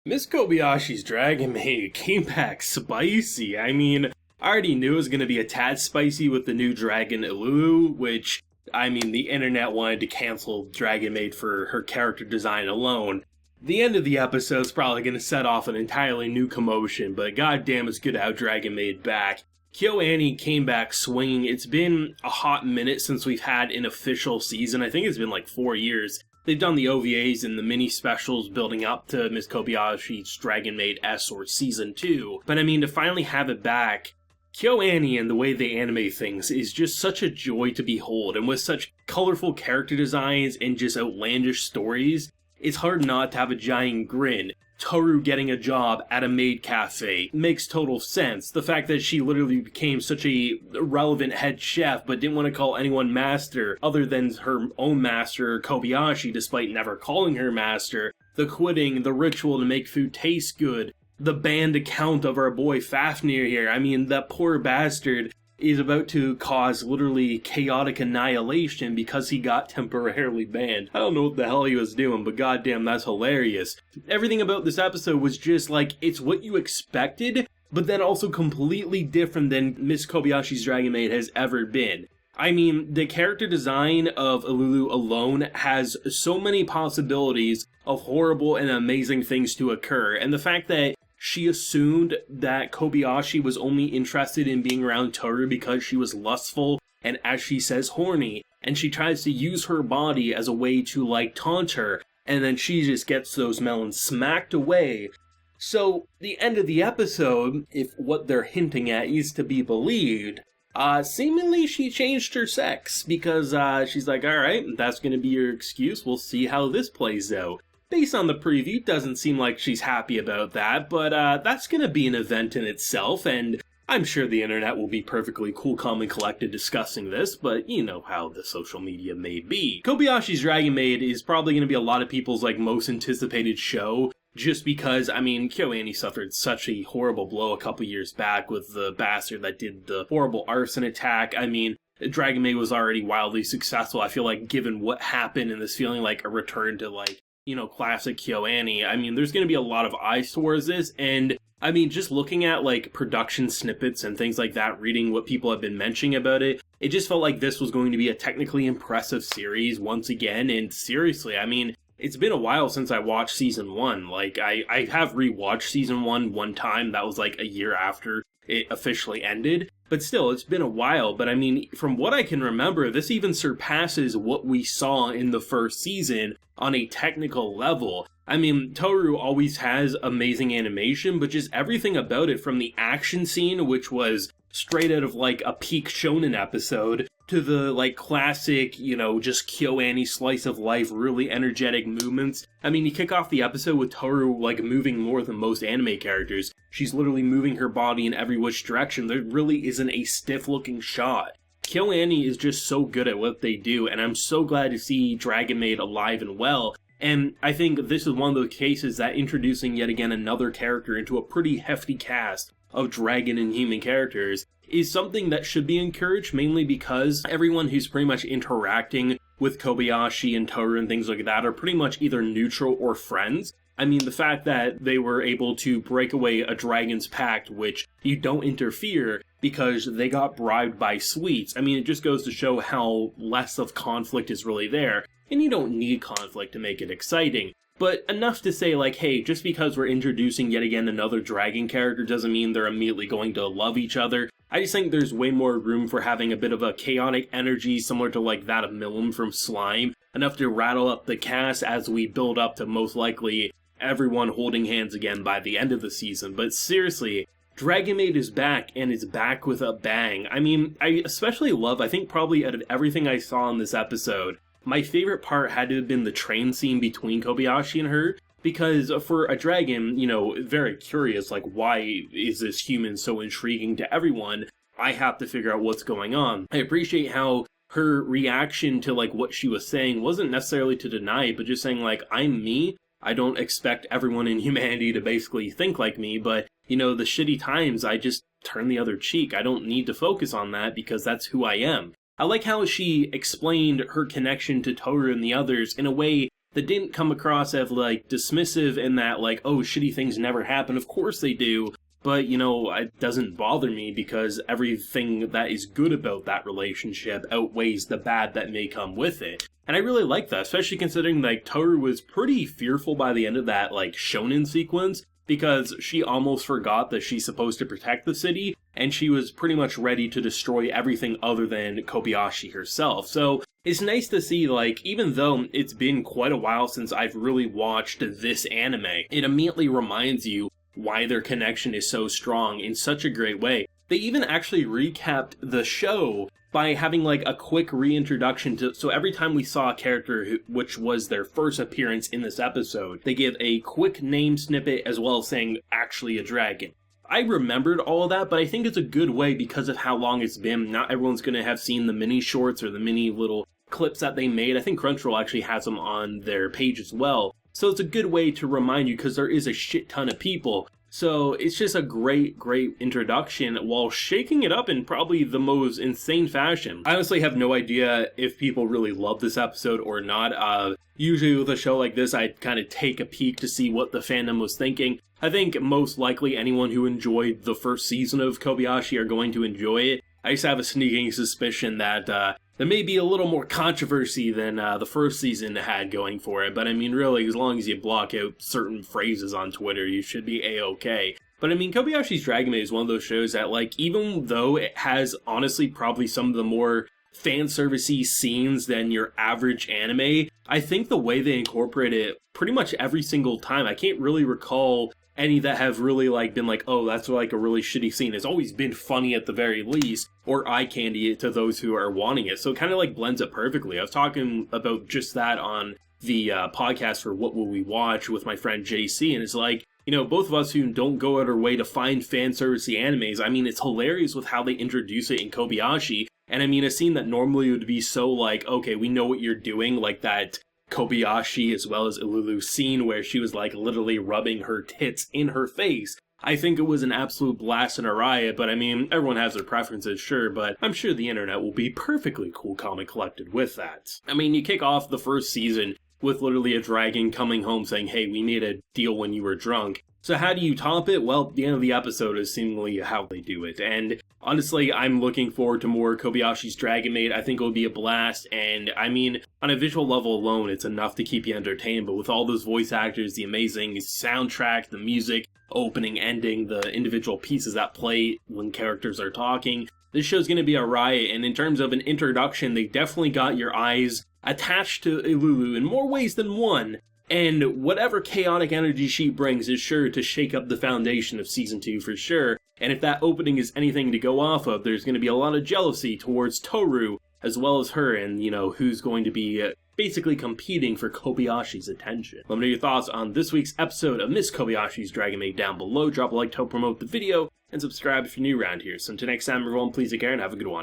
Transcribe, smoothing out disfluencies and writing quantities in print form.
Miss Kobayashi's Dragon Maid came back spicy. I already knew it was going to be a tad spicy with the new dragon Ilulu, which, the internet wanted to cancel Dragon Maid for her character design alone. The end of the episode's probably going to set off an entirely new commotion, but goddamn, it's good to have Dragon Maid back. KyoAni came back swinging. It's been a hot minute since we've had an official season. I think it's been like 4 years. They've done the OVAs and the mini specials building up to Miss Kobayashi's Dragon Maid S or Season 2. But to finally have it back, KyoAni and the way they animate things is just such a joy to behold. And with such colorful character designs and just outlandish stories, it's hard not to have a giant grin. Toru getting a job at a maid cafe makes total sense. The fact that she literally became such a relevant head chef but didn't want to call anyone master other than her own master, Kobayashi, despite never calling her master. The quitting, the ritual to make food taste good. The banned account of our boy Fafnir here. That poor bastard is about to cause literally chaotic annihilation because he got temporarily banned. I don't know what the hell he was doing, but goddamn, that's hilarious. Everything about this episode was just like, it's what you expected, but then also completely different than Miss Kobayashi's Dragon Maid has ever been. The character design of Ilulu alone has so many possibilities of horrible and amazing things to occur, and the fact that she assumed that Kobayashi was only interested in being around Toru because she was lustful and, as she says, horny, and she tries to use her body as a way to, taunt her, and then she just gets those melons smacked away. So, the end of the episode, if what they're hinting at is to be believed, seemingly she changed her sex, because she's like, alright, that's gonna be your excuse, we'll see how this plays out. Based on the preview, it doesn't seem like she's happy about that, but that's gonna be an event in itself, and I'm sure the internet will be perfectly cool, calm, and collected discussing this, but you know how the social media may be. Kobayashi's Dragon Maid is probably gonna be a lot of people's most anticipated show, just because, KyoAni suffered such a horrible blow a couple years back with the bastard that did the horrible arson attack. Dragon Maid was already wildly successful. I feel like given what happened and this feeling like a return to classic KyoAni, there's going to be a lot of eyes towards this, and just looking at production snippets and things like that, reading what people have been mentioning about it, it just felt like this was going to be a technically impressive series once again, and seriously, it's been a while since I watched Season 1, I have rewatched Season 1 one time, that was a year after it officially ended, but still, it's been a while, but from what I can remember, this even surpasses what we saw in the first season on a technical level. Toru always has amazing animation, but just everything about it, from the action scene, which was straight out of a peak shonen episode, to the classic, just KyoAni slice of life, really energetic movements. You kick off the episode with Toru moving more than most anime characters. She's literally moving her body in every which direction. There really isn't a stiff looking shot. KyoAni is just so good at what they do, and I'm so glad to see Dragon Maid alive and well. And I think this is one of those cases that introducing yet again another character into a pretty hefty cast of dragon and human characters is something that should be encouraged, mainly because everyone who's pretty much interacting with Kobayashi and Toru and things like that are pretty much either neutral or friends. The fact that they were able to break away a dragon's pact, which you don't interfere because they got bribed by sweets. It just goes to show how less of conflict is really there, and you don't need conflict to make it exciting. But enough to say, hey, just because we're introducing yet again another dragon character doesn't mean they're immediately going to love each other. I just think there's way more room for having a bit of a chaotic energy similar to that of Millum from Slime, enough to rattle up the cast as we build up to most likely everyone holding hands again by the end of the season. But seriously, Dragon Maid is back, and it's back with a bang. I especially love, I think probably out of everything I saw in this episode, my favorite part had to have been the train scene between Kobayashi and her, because for a dragon, very curious, why is this human so intriguing to everyone? I have to figure out what's going on. I appreciate how her reaction to what she was saying wasn't necessarily to deny it, but just saying I'm me. I don't expect everyone in humanity to basically think like me, but the shitty times, I just turn the other cheek. I don't need to focus on that because that's who I am. I like how she explained her connection to Toru and the others in a way that didn't come across as, like, dismissive in that, like, oh, shitty things never happen. Of course they do. But, you know, it doesn't bother me because everything that is good about that relationship outweighs the bad that may come with it. And I really like that, especially considering, like, Toru was pretty fearful by the end of that, like, shonen sequence, because she almost forgot that she's supposed to protect the city, and she was pretty much ready to destroy everything other than Kobayashi herself. So it's nice to see, like, even though it's been quite a while since I've really watched this anime, it immediately reminds you why their connection is so strong in such a great way. They even actually recapped the show by having, like, a quick reintroduction to, so every time we saw a character which was their first appearance in this episode, they give a quick name snippet as well as saying, actually a dragon. I remembered all of that, but I think it's a good way because of how long it's been. Not everyone's going to have seen the mini shorts or the mini little clips that they made. I think Crunchyroll actually has them on their page as well. So it's a good way to remind you because there is a shit ton of people. So it's just a great introduction while shaking it up in probably the most insane fashion. I honestly have no idea if people really love this episode or not. Usually with a show like this, I kind of take a peek to see what the fandom was thinking. I think most likely anyone who enjoyed the first season of Kobayashi are going to enjoy it. I just have a sneaking suspicion that there may be a little more controversy than the first season had going for it, but I mean, really, as long as you block out certain phrases on Twitter, you should be A-okay. But I mean, Kobayashi's Dragon Maid is one of those shows that, like, even though it has, honestly, probably some of the more fan servicey scenes than your average anime, I think the way they incorporate it pretty much every single time, I can't really recall any that have really, like, been like, oh, that's like a really shitty scene. It's always been funny at the very least, or eye candy to those who are wanting it. So it kind of, like, blends it perfectly. I was talking about just that on the podcast for What Will We Watch with my friend JC, and it's like, you know, both of us who don't go out our way to find fan servicey animes, I mean, it's hilarious with how they introduce it in Kobayashi. And I mean, a scene that normally would be so, like, okay, we know what you're doing, like that Kobayashi as well as Ilulu scene where she was, like, literally rubbing her tits in her face. I think it was an absolute blast and a riot, but I mean, everyone has their preferences, sure, but I'm sure the internet will be perfectly cool, calm, and collected with that. I mean, you kick off the first season with literally a dragon coming home saying, hey, we made a deal when you were drunk. So how do you top it? Well, the end of the episode is seemingly how they do it. And honestly, I'm looking forward to more Kobayashi's Dragon Maid. I think it will be a blast. And I mean, on a visual level alone, it's enough to keep you entertained. But with all those voice actors, the amazing soundtrack, the music, opening, ending, the individual pieces that play when characters are talking, this show's going to be a riot. And in terms of an introduction, they definitely got your eyes attached to Ilulu in more ways than one. And whatever chaotic energy she brings is sure to shake up the foundation of Season 2 for sure. And if that opening is anything to go off of, there's going to be a lot of jealousy towards Toru, as well as her, and, you know, who's going to be basically competing for Kobayashi's attention. Let me know your thoughts on this week's episode of Miss Kobayashi's Dragon Maid down below. Drop a like to help promote the video, and subscribe if you're new around here. So until next time, everyone, please take care and have a good one.